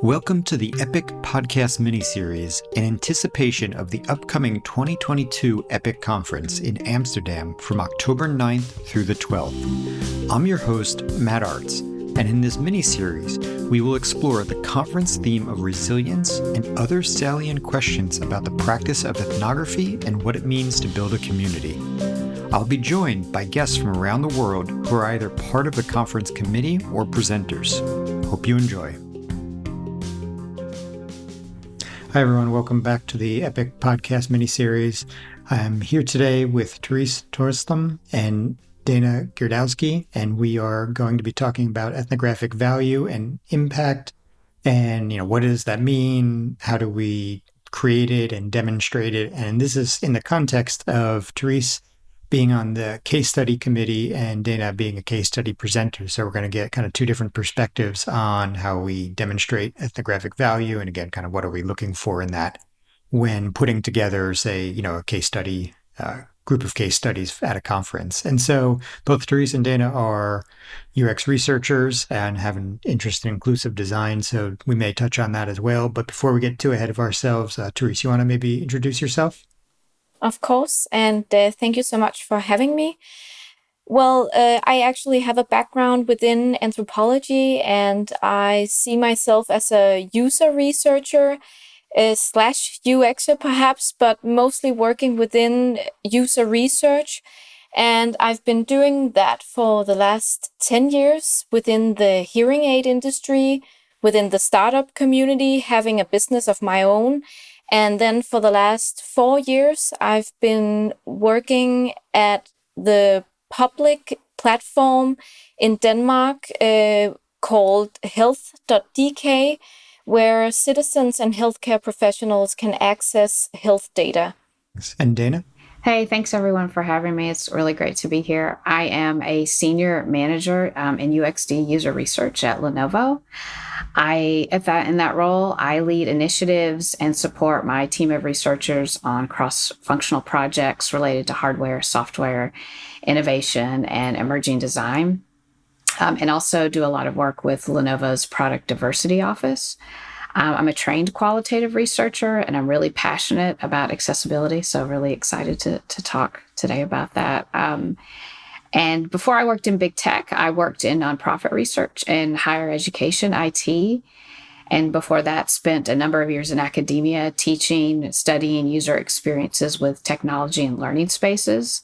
Welcome to the EPIC podcast miniseries in anticipation of the upcoming 2022 EPIC conference in Amsterdam from October 9th through the 12th. I'm your host, Matt Artz, and in this miniseries, we will explore the conference theme of resilience and other salient questions about the practice of ethnography and what it means to build a community. I'll be joined by guests from around the world who are either part of the conference committee or presenters. Hope you enjoy. Hi, everyone. Welcome back to the EPIC podcast miniseries. I'm here today with Therese Torstam and Dana Girdowski, and we are going to be talking about ethnographic value and impact. And, what does that mean? How do we create it and demonstrate it? And this is in the context of Therese being on the case study committee and Dana being a case study presenter. So we're going to get kind of two different perspectives on how we demonstrate ethnographic value. And again, kind of what are we looking for in that when putting together, say, a case study, group of case studies at a conference. And so both Therese and Dana are UX researchers and have an interest in inclusive design. So we may touch on that as well. But before we get too ahead of ourselves, Therese, you want to maybe introduce yourself? Of course, and thank you so much for having me. Well, I actually have a background within anthropology, and I see myself as a user researcher slash UXer perhaps, but mostly working within user research. And I've been doing that for the last 10 years within the hearing aid industry, within the startup community, having a business of my own. And then for the last 4 years, I've been working at the public platform in Denmark called health.dk, where citizens and healthcare professionals can access health data. And Dana? Hey, thanks everyone for having me. It's really great to be here. I am a senior manager in UXD user research at Lenovo. In that role, I lead initiatives and support my team of researchers on cross-functional projects related to hardware, software, innovation, and emerging design, and also do a lot of work with Lenovo's Product Diversity Office. I'm a trained qualitative researcher, and I'm really passionate about accessibility, so really excited to talk today about that. And before I worked in big tech, I worked in nonprofit research and higher education, IT. And before that, spent a number of years in academia, teaching, studying user experiences with technology and learning spaces,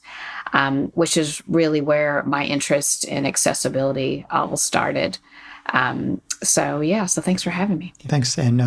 which is really where my interest in accessibility all started. So thanks for having me. Thanks. And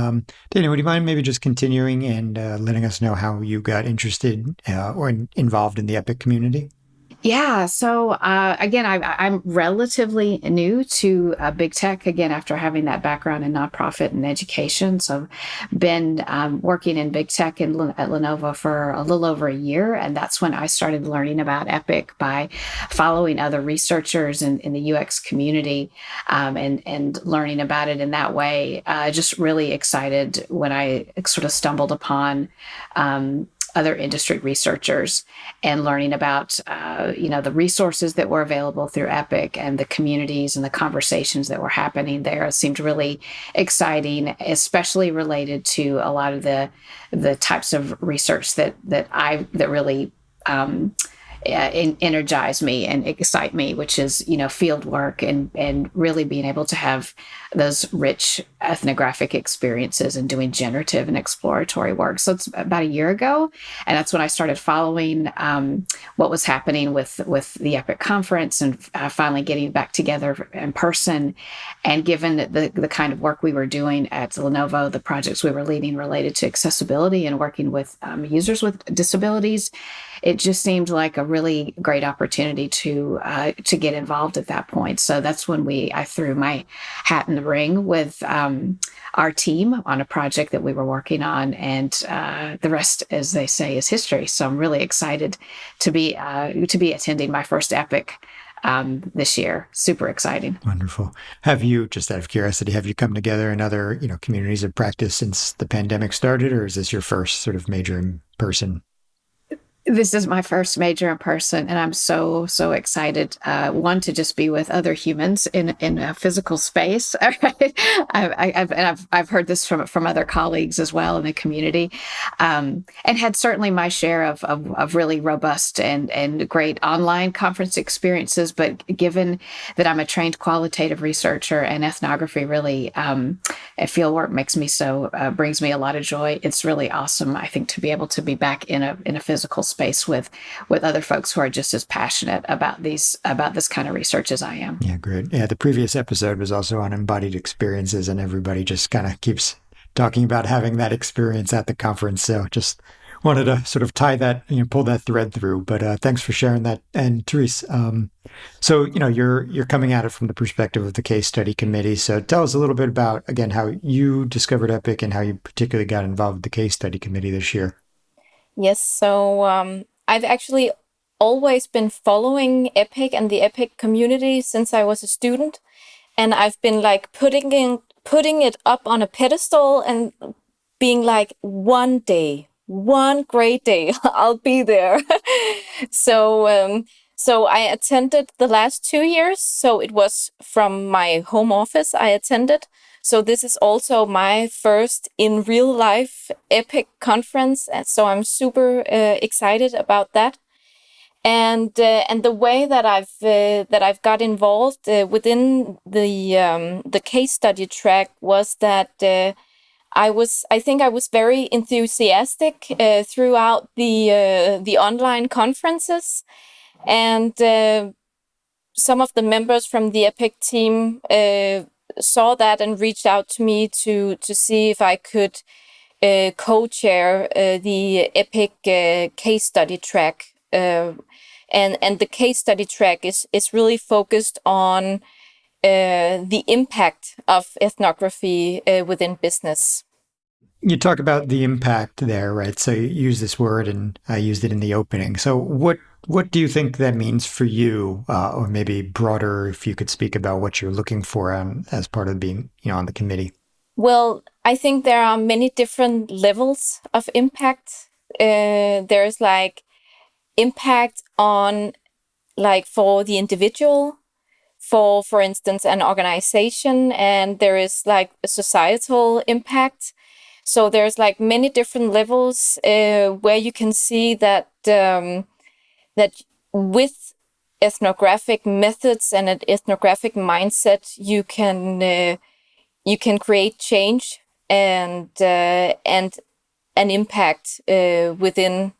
Dana, would you mind maybe just continuing and letting us know how you got interested or involved in the EPIC community? Yeah. So again, I'm relatively new to big tech, again, after having that background in nonprofit and education. So I've been working in big tech at Lenovo for a little over a year. And that's when I started learning about EPIC by following other researchers in the UX community and learning about it in that way. Just really excited when I sort of stumbled upon other industry researchers and learning about, the resources that were available through EPIC and the communities and the conversations that were happening there. It seemed really exciting, especially related to a lot of the types of research that really energize me and excite me, which is, field work and really being able to have those rich ethnographic experiences and doing generative and exploratory work. So it's about a year ago. And that's when I started following what was happening with the EPIC conference and finally getting back together in person. And given the kind of work we were doing at Lenovo, the projects we were leading related to accessibility and working with users with disabilities, it just seemed like a really great opportunity to get involved at that point. So that's when I threw my hat in the ring with our team on a project that we were working on, and the rest, as they say, is history. So I'm really excited to be attending my first EPIC this year. Super exciting. Wonderful. Have you, just out of curiosity, come together in other communities of practice since the pandemic started, or is this your first sort of major in person? This is my first major in person, and I'm so excited. One, to just be with other humans in a physical space. I've heard this from other colleagues as well in the community, and had certainly my share of really robust and great online conference experiences. But given that I'm a trained qualitative researcher and ethnography really field work brings me a lot of joy. It's really awesome, I think, to be able to be back in a physical space with other folks who are just as passionate about this kind of research as I am. Yeah, great. Yeah, the previous episode was also on embodied experiences, and everybody just kind of keeps talking about having that experience at the conference. So just wanted to sort of tie that, pull that thread through. But thanks for sharing that. And Therese, so you're coming at it from the perspective of the case study committee. So tell us a little bit about, again, how you discovered EPIC and how you particularly got involved with the case study committee this year. Yes, so I've actually always been following EPIC and the EPIC community since I was a student, and I've been like putting it up on a pedestal and being like, one day, one great day, I'll be there. So I attended the last 2 years. So it was from my home office I attended. So this is also my first in real life EPIC conference, and so I'm super excited about that. And the way that I've got involved within the case study track was that I think I was very enthusiastic throughout the online conferences, and some of the members from the EPIC team saw that and reached out to me to see if I could co-chair the EPIC case study track. And the case study track is really focused on the impact of ethnography within business. You talk about the impact there, right? So you use this word, and I used it in the opening. So what do you think that means for you, or maybe broader, if you could speak about what you're looking for as part of being, on the committee? Well, I think there are many different levels of impact. There's like impact on, like, for the individual, for instance, an organization, and there is like a societal impact. So there's like many different levels where you can see that that with ethnographic methods and an ethnographic mindset, you can create change and an impact within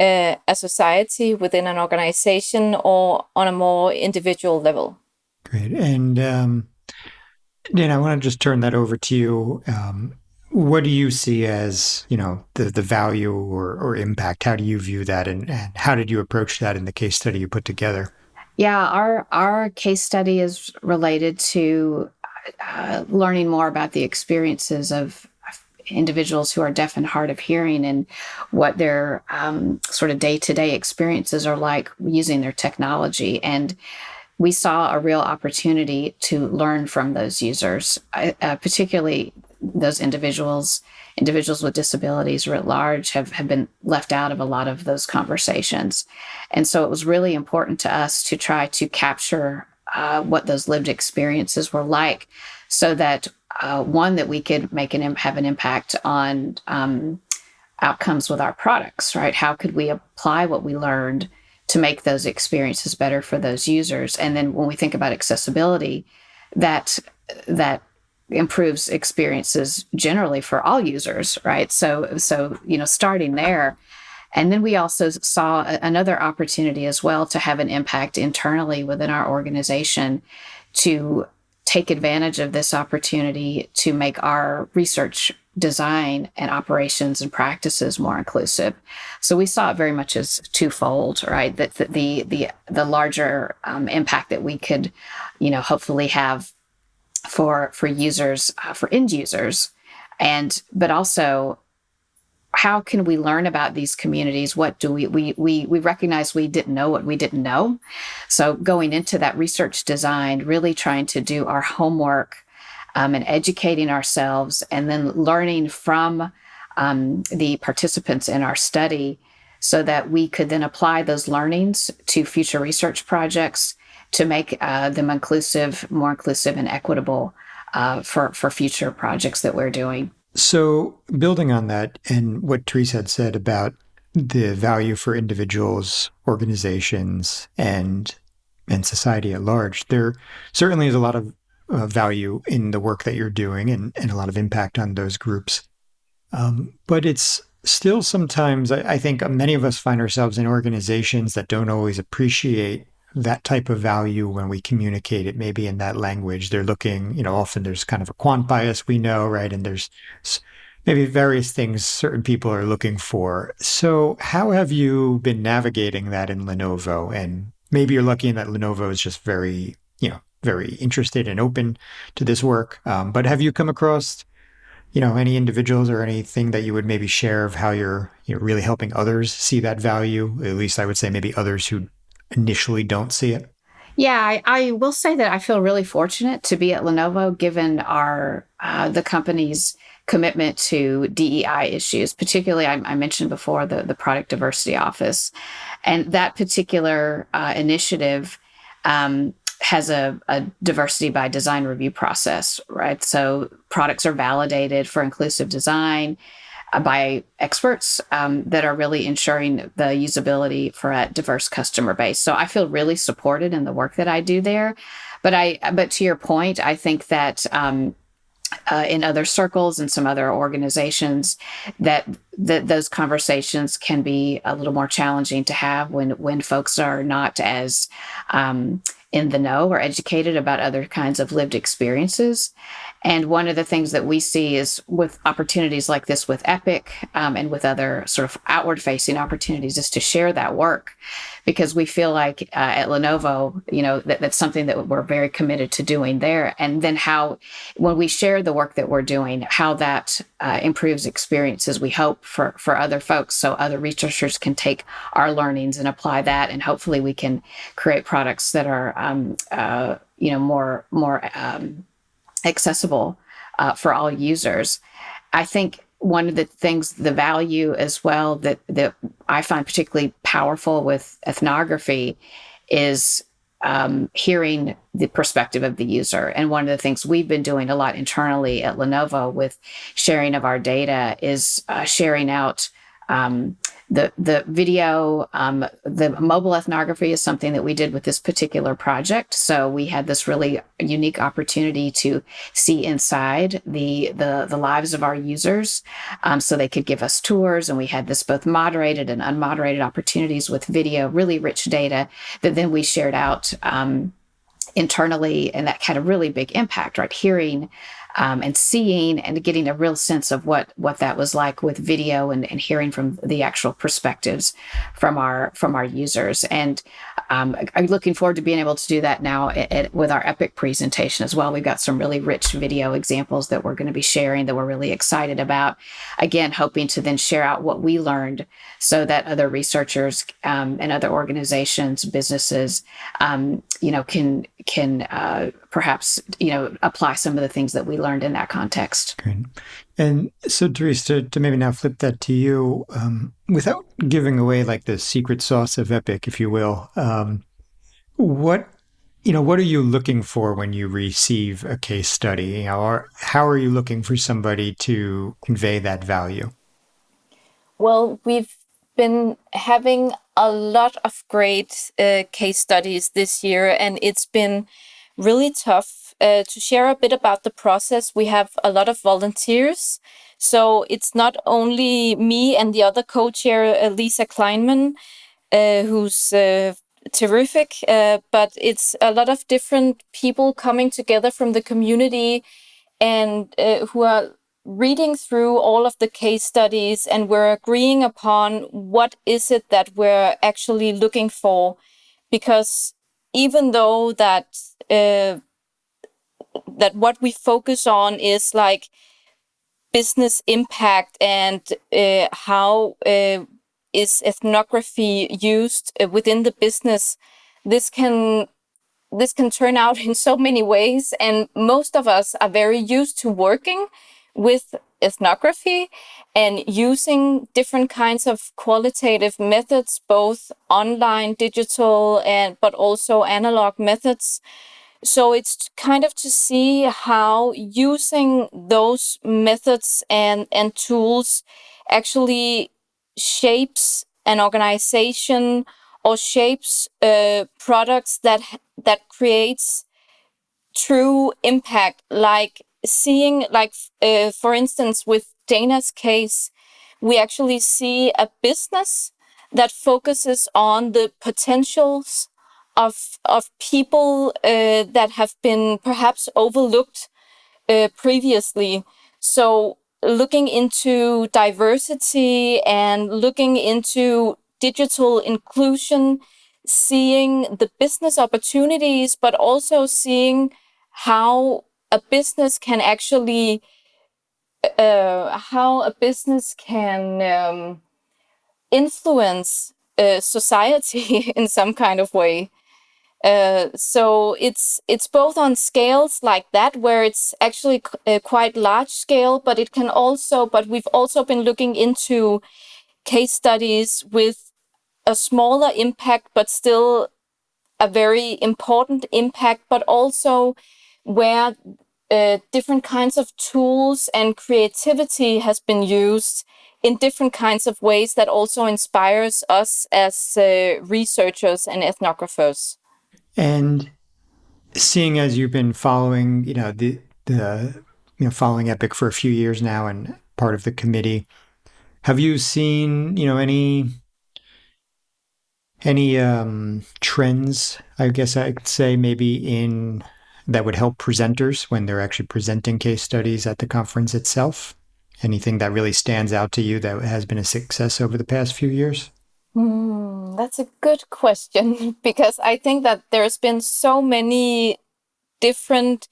a society, within an organization, or on a more individual level. Great. And Dana, I want to just turn that over to you. What do you see as, the value or impact? How do you view that, and how did you approach that in the case study you put together? Yeah, our case study is related to learning more about the experiences of individuals who are deaf and hard of hearing, and what their sort of day-to-day experiences are like using their technology. And we saw a real opportunity to learn from those users, particularly those individuals with disabilities writ large have been left out of a lot of those conversations. And so it was really important to us to try to capture what those lived experiences were like, so that one, that we could have an impact on outcomes with our products, right? How could we apply what we learned to make those experiences better for those users? And then when we think about accessibility, that improves experiences generally for all users, right? So starting there. And then we also saw another opportunity as well to have an impact internally within our organization, to take advantage of this opportunity to make our research design and operations and practices more inclusive. So we saw it very much as twofold, right? That the larger impact that we could, hopefully have for users, for end users, but also, how can we learn about these communities? What do we recognize we didn't know what we didn't know. So going into that research design, really trying to do our homework and educating ourselves, and then learning from the participants in our study so that we could then apply those learnings to future research projects to make them more inclusive and equitable for future projects that we're doing. So building on that and what Teresa had said about the value for individuals, organizations, and society at large, there certainly is a lot of value in the work that you're doing and a lot of impact on those groups. But it's still sometimes, I think many of us find ourselves in organizations that don't always appreciate that type of value when we communicate it, maybe in that language. They're looking, often there's kind of a quant bias, we know, right? And there's maybe various things certain people are looking for. So how have you been navigating that in Lenovo? And maybe you're lucky in that Lenovo is just very, very interested and open to this work. But have you come across, any individuals or anything that you would maybe share of how you're really helping others see that value? At least I would say maybe others who initially don't see it. Yeah, I will say that I feel really fortunate to be at Lenovo, given the company's commitment to DEI issues. Particularly, I mentioned before the Product Diversity Office, and that particular initiative has a diversity by design review process, right? So products are validated for inclusive design by experts that are really ensuring the usability for a diverse customer base. So I feel really supported in the work that I do there. But to your point, I think that in other circles and some other organizations, that those conversations can be a little more challenging to have when folks are not as in the know or educated about other kinds of lived experiences. And one of the things that we see is with opportunities like this with EPIC and with other sort of outward-facing opportunities is to share that work, because we feel like at Lenovo, that's something that we're very committed to doing there. And then when we share the work that we're doing, how that improves experiences, we hope, for other folks, so other researchers can take our learnings and apply that, and hopefully we can create products that are more accessible for all users. I think one of the things, the value as well that I find particularly powerful with ethnography is hearing the perspective of the user. And one of the things we've been doing a lot internally at Lenovo with sharing of our data is sharing out the video. The mobile ethnography is something that we did with this particular project. So we had this really unique opportunity to see inside the lives of our users, so they could give us tours. And we had this both moderated and unmoderated opportunities with video, really rich data that then we shared out internally. And that had a really big impact, right? Hearing and seeing and getting a real sense of what that was like with video and hearing from the actual perspectives from our users. And I'm looking forward to being able to do that now with our EPIC presentation as well. We've got some really rich video examples that we're going to be sharing that we're really excited about. Again, hoping to then share out what we learned so that other researchers and other organizations, businesses, can perhaps apply some of the things that we learned in that context. Great. And so, Teresa, to maybe now flip that to you, without giving away like the secret sauce of EPIC, if you will, what are you looking for when you receive a case study? Or how are you looking for somebody to convey that value? Well, we've been having a lot of great case studies this year, and it's been really tough to share a bit about the process. We have a lot of volunteers, so it's not only me and the other co-chair, Lisa Kleinman, who's terrific, but it's a lot of different people coming together from the community and who are reading through all of the case studies, and we're agreeing upon what is it that we're actually looking for. Because even though that what we focus on is like business impact and how is ethnography used within the business, this can turn out in so many ways. And most of us are very used to working with ethnography and using different kinds of qualitative methods, both online, digital, but also analog methods. So it's kind of to see how using those methods and tools actually shapes an organization or shapes products that creates true impact. Like seeing, for instance, with Dana's case, we actually see a business that focuses on the potentials of people that have been perhaps overlooked previously. So looking into diversity and looking into digital inclusion, seeing the business opportunities, but also seeing how a business can actually influence society in some kind of way. So it's both on scales like that, where it's actually quite large scale, but we've also been looking into case studies with a smaller impact, but still a very important impact, but also where different kinds of tools and creativity has been used in different kinds of ways that also inspires us as researchers and ethnographers. And seeing as you've been following, following EPIC for a few years now and part of the committee, have you seen, any trends, I guess I could say, maybe that would help presenters when they're actually presenting case studies at the conference itself? Anything that really stands out to you that has been a success over the past few years? That's a good question, because I think that there's been so many different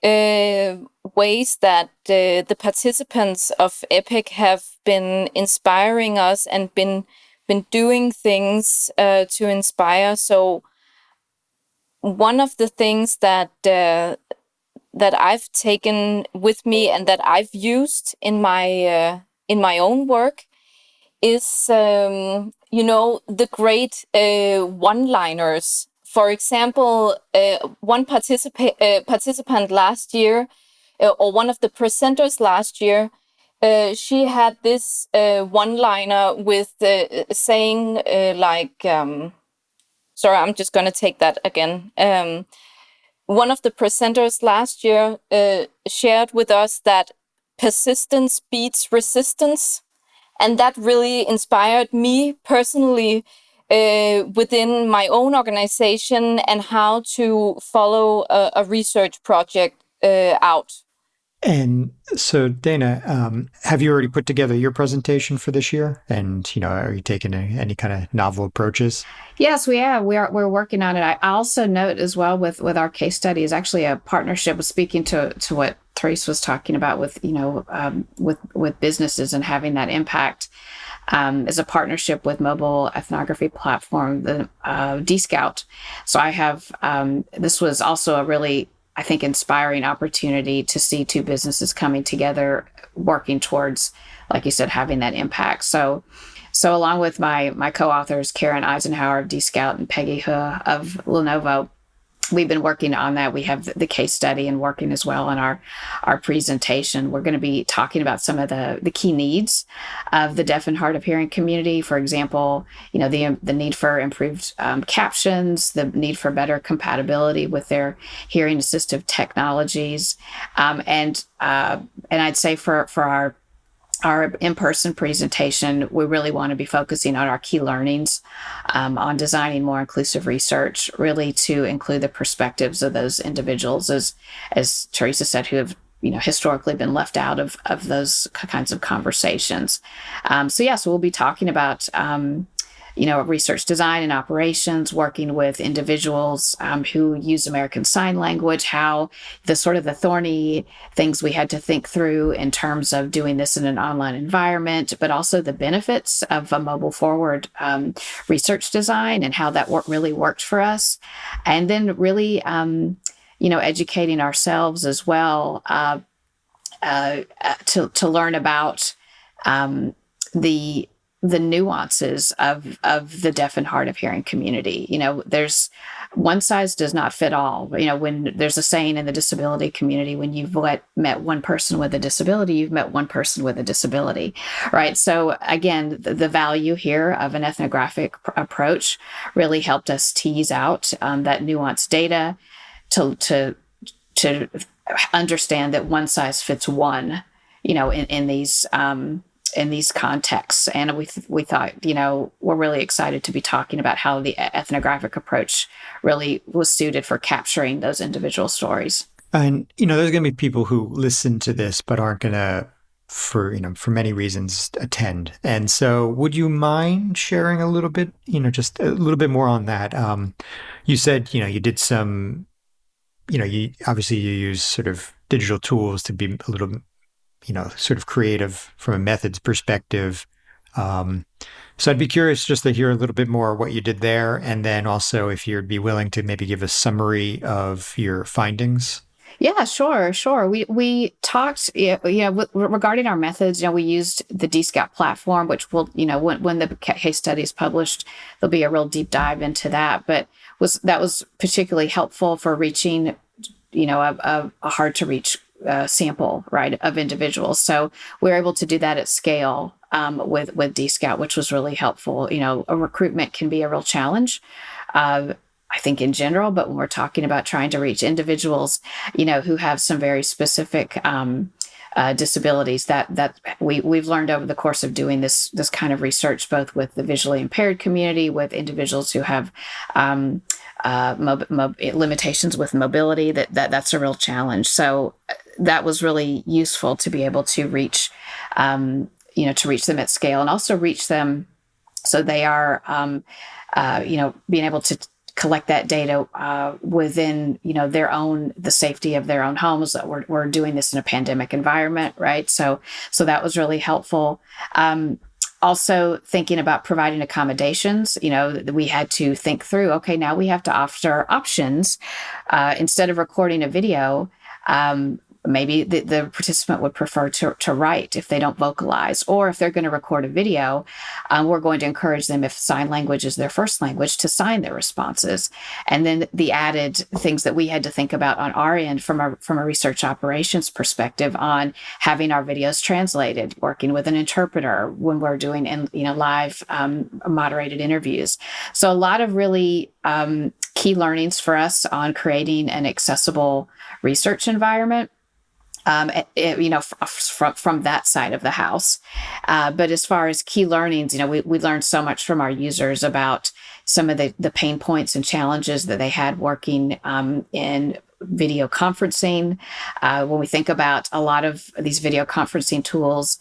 ways that the participants of EPIC have been inspiring us and been doing things to inspire. So one of the things that I've taken with me and that I've used in my own work is the great one-liners. For example, one participant last year, or one of the presenters last year, she had this one-liner with saying sorry, I'm just going to take that again. One of the presenters last year shared with us that persistence beats resistance. And that really inspired me personally within my own organization and how to follow a research project out. And so, Dana, have you already put together your presentation for this year? And, are you taking any kind of novel approaches? Yes, we have. We're working on it. I also note as well with our case study is actually a partnership with, speaking to what Therese was talking about with, with businesses and having that impact, is a partnership with mobile ethnography platform, the D-Scout. So I have, this was also a really, I think, inspiring opportunity to see two businesses coming together, working towards, like you said, having that impact. So along with my co-authors, Karen Eisenhower of D-Scout and Peggy He of Lenovo, we've been working on that. We have the case study and working as well on our presentation. We're going to be talking about some of the key needs of the deaf and hard of hearing community. For example, the need for improved captions, the need for better compatibility with their hearing assistive technologies, and I'd say for our in-person presentation, we really want to be focusing on our key learnings on designing more inclusive research, really to include the perspectives of those individuals, as Teresa said, who have historically been left out of those kinds of conversations. So we'll be talking about research design and operations, working with individuals who use American Sign Language, how the thorny things we had to think through in terms of doing this in an online environment, but also the benefits of a mobile forward research design and how that really worked for us. And then really, educating ourselves as well to learn about the nuances of the deaf and hard of hearing community. There's one size does not fit all. When there's a saying in the disability community, when you've met one person with a disability, you've met one person with a disability, right? So again, the value here of an ethnographic approach really helped us tease out that nuanced data to understand that one size fits one, in these contexts. And we thought, we're really excited to be talking about how the ethnographic approach really was suited for capturing those individual stories. And, there's going to be people who listen to this, but aren't going to, for many reasons, attend. And so would you mind sharing a little bit, just a little bit more on that? You said, you did some, you obviously you use sort of digital tools to be a little sort of creative from a methods perspective. So I'd be curious just to hear a little bit more what you did there. And then also if you'd be willing to maybe give a summary of your findings. Yeah, sure. We talked, regarding our methods, we used the DSCOUT platform, which will, when the case study is published, there'll be a real deep dive into that. But that was particularly helpful for reaching, a hard to reach sample, right, of individuals. So we're able to do that at scale with DSCOUT, which was really helpful. A recruitment can be a real challenge, I think in general, but when we're talking about trying to reach individuals, who have some very specific disabilities that we've learned over the course of doing this kind of research, both with the visually impaired community, with individuals who have limitations with mobility, that's a real challenge. So that was really useful to be able to reach, to reach them at scale, and also reach them so they are, being able to collect that data within, the safety of their own homes. We're doing this in a pandemic environment, right? So that was really helpful. Also thinking about providing accommodations, we had to think through, okay, now we have to offer options. Instead of recording a video, maybe the participant would prefer to write if they don't vocalize, or if they're going to record a video, we're going to encourage them, if sign language is their first language, to sign their responses. And then the added things that we had to think about on our end from a research operations perspective on having our videos translated, working with an interpreter when we're doing live moderated interviews. So a lot of really key learnings for us on creating an accessible research environment. From that side of the house. But as far as key learnings, we learned so much from our users about some of the pain points and challenges that they had working in video conferencing. When we think about a lot of these video conferencing tools,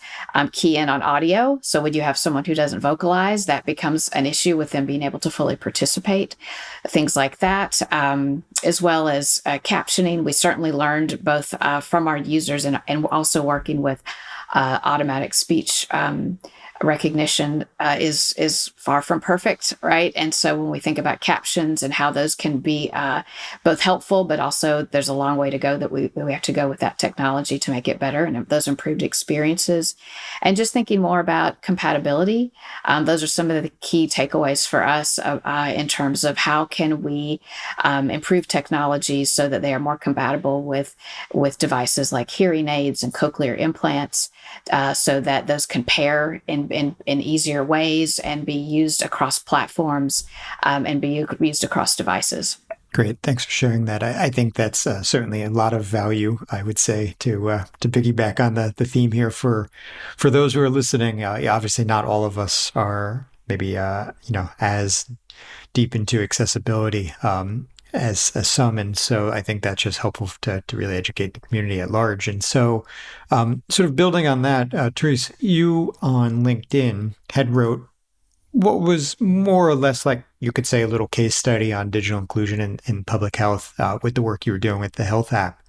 key in on audio. So when you have someone who doesn't vocalize, that becomes an issue with them being able to fully participate. Things like that, as well as captioning. We certainly learned both from our users and also working with automatic speech recognition is far from perfect, right? And so when we think about captions and how those can be both helpful, but also there's a long way to go that we have to go with that technology to make it better and those improved experiences. And just thinking more about compatibility. Those are some of the key takeaways for us in terms of how can we improve technologies so that they are more compatible with devices like hearing aids and cochlear implants, so that those can pair in easier ways and be used across platforms and be used across devices. Great. Thanks for sharing that. I think that's certainly a lot of value, I would say, to piggyback on the theme here for those who are listening. Obviously, not all of us are maybe, as deep into accessibility as some. And so I think that's just helpful to really educate the community at large. And so sort of building on that, Therese, you on LinkedIn had wrote what was more or less like, you could say, a little case study on digital inclusion in public health with the work you were doing with the Health app.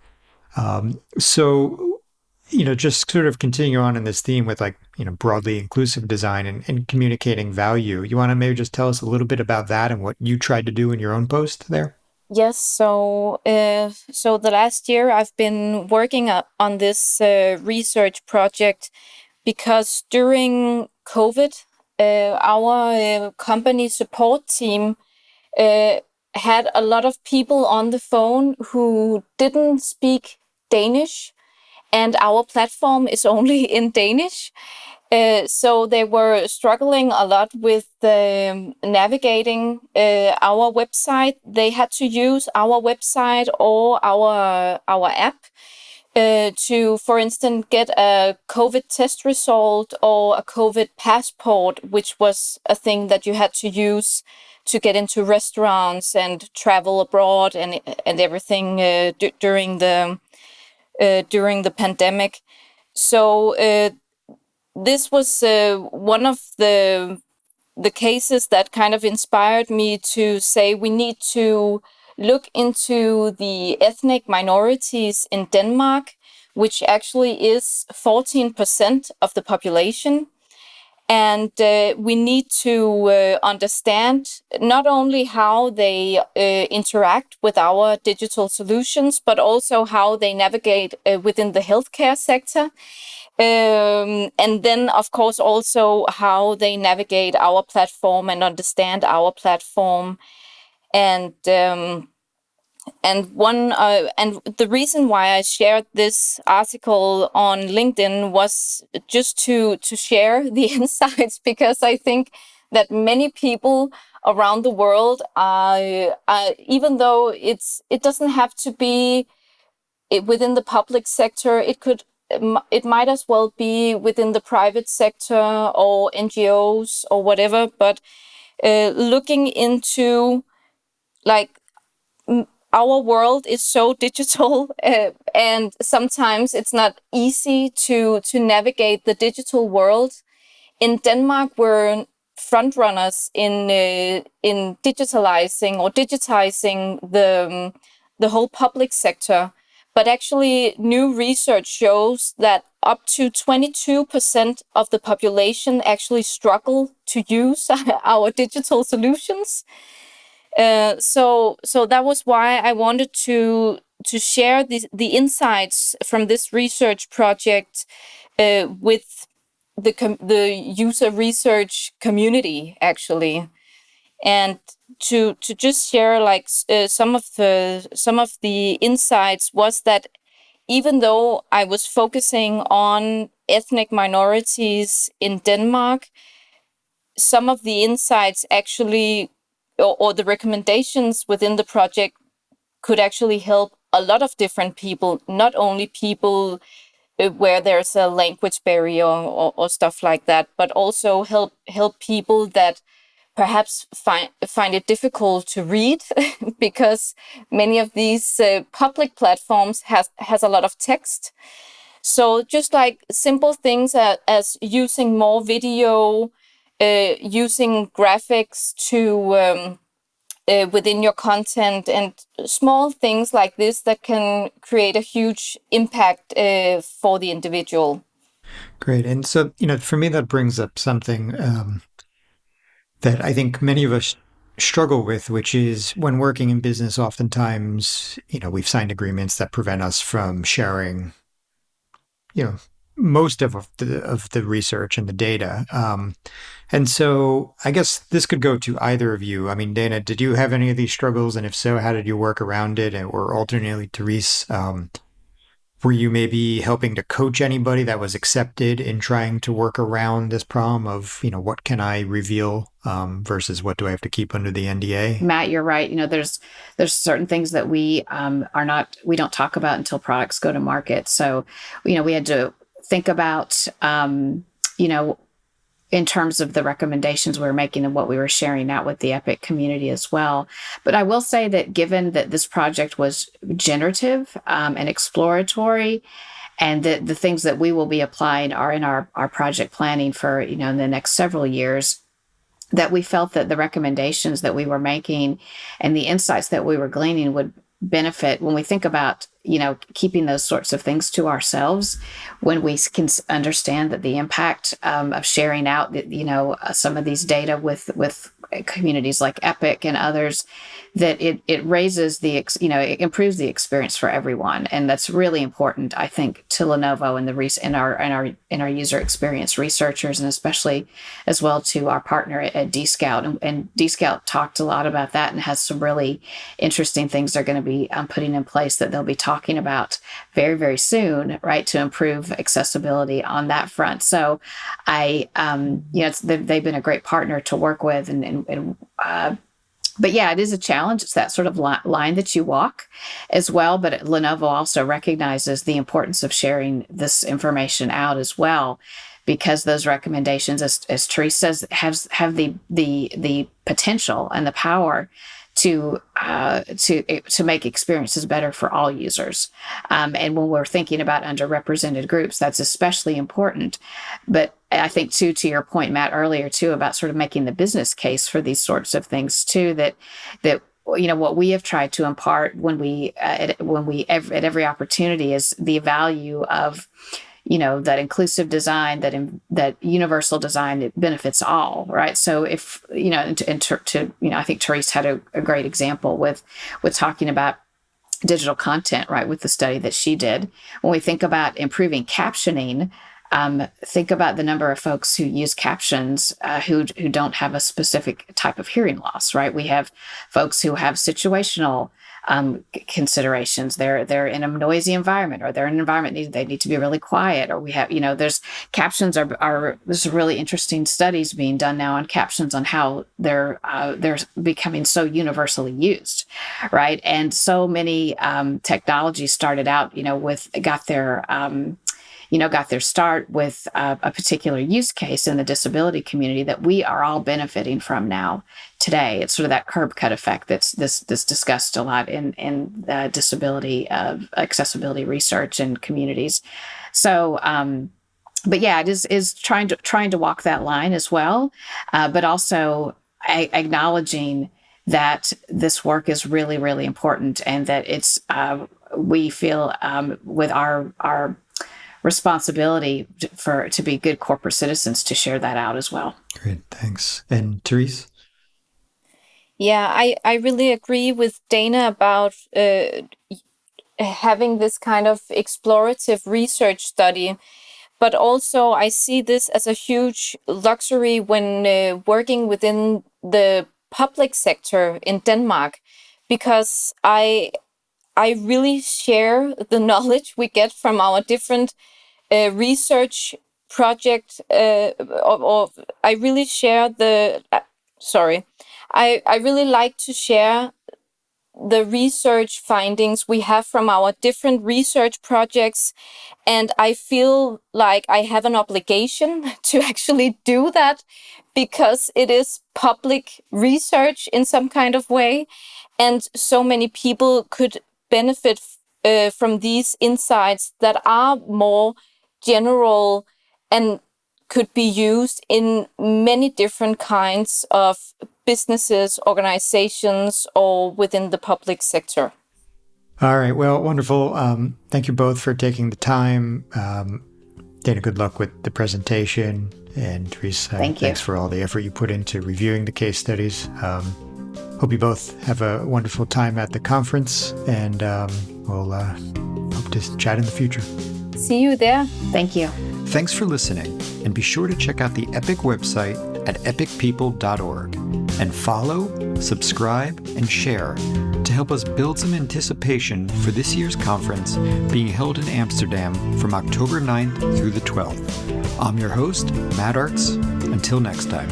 So, just sort of continue on in this theme with broadly inclusive design and communicating value. You want to maybe just tell us a little bit about that and what you tried to do in your own post there? Yes, so the last year I've been working on this research project because during COVID, our company support team uh, had a lot of people on the phone who didn't speak Danish, and our platform is only in Danish. So they were struggling a lot with navigating our website. They had to use our website or our app to, for instance, get a COVID test result or a COVID passport, which was a thing that you had to use to get into restaurants and travel abroad and everything during the pandemic. So this was one of the cases that kind of inspired me to say we need to look into the ethnic minorities in Denmark, which actually is 14% of the population. And we need to understand not only how they interact with our digital solutions, but also how they navigate within the healthcare sector. And then, of course, also how they navigate our platform and understand our platform. And the reason why I shared this article on LinkedIn was just to share the insights, because I think that many people around the world are even though it doesn't have to be within the public sector, it might as well be within the private sector or NGOs or whatever, but looking into like our world is so digital, and sometimes it's not easy to navigate the digital world. In Denmark, we're front runners in digitizing the whole public sector. But actually, new research shows that up to 22% of the population actually struggle to use our digital solutions. So that was why I wanted to share the insights from this research project with the user research community, actually, and to just share like some of the insights was that even though I was focusing on ethnic minorities in Denmark, some of the insights actually or the recommendations within the project could actually help a lot of different people, not only people where there's a language barrier or stuff like that, but also help people that perhaps find it difficult to read because many of these public platforms has a lot of text. So just like simple things as using more video, using graphics to within your content, and small things like this that can create a huge impact for the individual. Great. And so, for me, that brings up something that I think many of us struggle with, which is when working in business, oftentimes, we've signed agreements that prevent us from sharing, most of the research and the data. And so I guess this could go to either of you. I mean, Dana, did you have any of these struggles? And if so, how did you work around it? Or alternately, Therese, were you maybe helping to coach anybody that was accepted in trying to work around this problem of, what can I reveal versus what do I have to keep under the NDA? Matt, you're right. There's certain things that we we don't talk about until products go to market. So, we had to think about, in terms of the recommendations we were making and what we were sharing out with the EPIC community as well. But I will say that given that this project was generative and exploratory, and that the things that we will be applying are in our project planning for, in the next several years, that we felt that the recommendations that we were making and the insights that we were gleaning would benefit when we think about, keeping those sorts of things to ourselves, when we can understand that the impact of sharing out, some of these data with communities like EPIC and others, that it raises it improves the experience for everyone, and that's really important, I think, to Lenovo and our user experience researchers, and especially as well to our partner at DScout. And DScout talked a lot about that and has some really interesting things they're going to be putting in place that they'll be talking about very, very soon, right, to improve accessibility on that front. So they've been a great partner to work with, but yeah, it is a challenge. It's that sort of line that you walk as well. But Lenovo also recognizes the importance of sharing this information out as well, because those recommendations, as Therese says, have the potential and the power to make experiences better for all users. And when we're thinking about underrepresented groups, that's especially important. But I think, too, to your point, Matt, earlier, too, about sort of making the business case for these sorts of things, too, that what we have tried to impart at every opportunity is the value of that inclusive design, that universal design that benefits all, right? So if, I think Therese had a great example with talking about digital content, right, with the study that she did. When we think about improving captioning, think about the number of folks who use captions who don't have a specific type of hearing loss, right? We have folks who have situational considerations. They're in a noisy environment, or they're in an environment they need to be really quiet, or we have, there's captions there's really interesting studies being done now on captions on how they're becoming so universally used, right? And so many technologies started out, got their start with a particular use case in the disability community that we are all benefiting from now today. It's sort of that curb cut effect that's discussed a lot in disability accessibility research and communities. So, but yeah, it is trying to walk that line as well, but also acknowledging that this work is really, really important, and that it's we feel with our responsibility to be good corporate citizens to share that out as well. Great, thanks. And Therese? Yeah, I really agree with Dana about having this kind of explorative research study, but also I see this as a huge luxury when working within the public sector in Denmark, because I really share the knowledge we get from our different research project, or I really share I really like to share the research findings we have from our different research projects, and I feel like I have an obligation to actually do that, because it is public research in some kind of way, and so many people could benefit from these insights that are more general and could be used in many different kinds of businesses, organizations, or within the public sector. All right. Well, wonderful. Thank you both for taking the time. Dana, good luck with the presentation. And Therese, thanks for all the effort you put into reviewing the case studies. Hope you both have a wonderful time at the conference, and we'll hope to chat in the future. See you there. Thank you. Thanks for listening, and be sure to check out the EPIC website at epicpeople.org, and follow, subscribe, and share to help us build some anticipation for this year's conference being held in Amsterdam from October 9th through the 12th. I'm your host, Matt Artz. Until next time.